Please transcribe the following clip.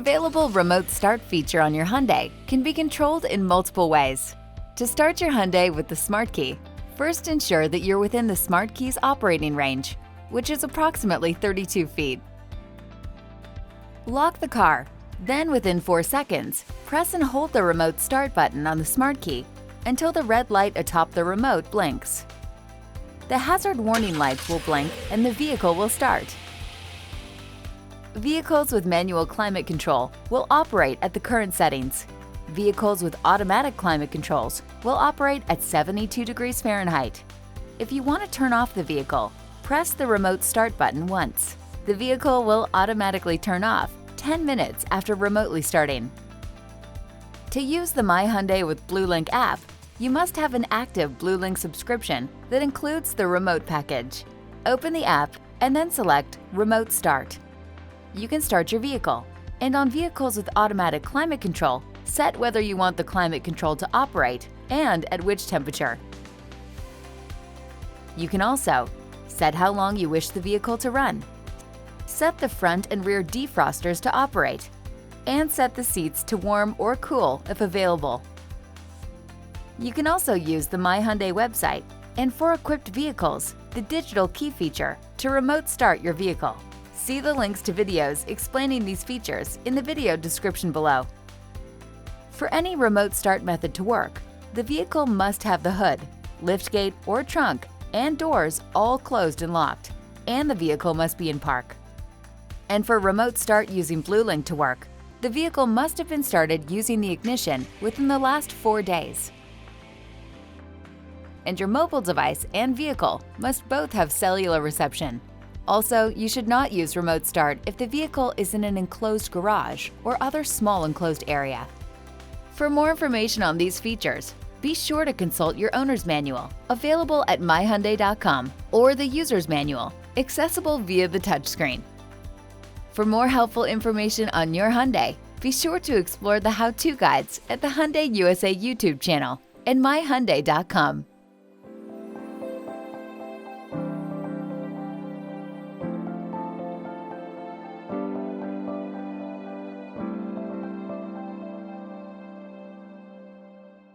available remote start feature on your Hyundai can be controlled in multiple ways. To start your Hyundai with the Smart Key, first ensure that you're within the Smart Key's operating range, which is approximately 32 feet. Lock the car, then within 4 seconds, press and hold the remote start button on the Smart Key until the red light atop the remote blinks. The hazard warning lights will blink and the vehicle will start. Vehicles with manual climate control will operate at the current settings. Vehicles with automatic climate controls will operate at 72 degrees Fahrenheit. If you want to turn off the vehicle, press the remote start button once. The vehicle will automatically turn off 10 minutes after remotely starting. To use the MyHyundai with BlueLink app, you must have an active BlueLink subscription that includes the remote package. Open the app and then select Remote Start. You can start your vehicle, and on vehicles with automatic climate control, set whether you want the climate control to operate and at which temperature. You can also set how long you wish the vehicle to run, set the front and rear defrosters to operate, and set the seats to warm or cool if available. You can also use the MyHyundai website and for equipped vehicles, the digital key feature to remote start your vehicle. See the links to videos explaining these features in the video description below. For any remote start method to work, the vehicle must have the hood, liftgate or trunk, and doors all closed and locked, and the vehicle must be in park. And for remote start using BlueLink to work, the vehicle must have been started using the ignition within the last 4 days. And your mobile device and vehicle must both have cellular reception. Also, you should not use remote start if the vehicle is in an enclosed garage or other small enclosed area. For more information on these features, be sure to consult your owner's manual, available at myhyundai.com, or the user's manual, accessible via the touchscreen. For more helpful information on your Hyundai, be sure to explore the how-to guides at the Hyundai USA YouTube channel and myhyundai.com.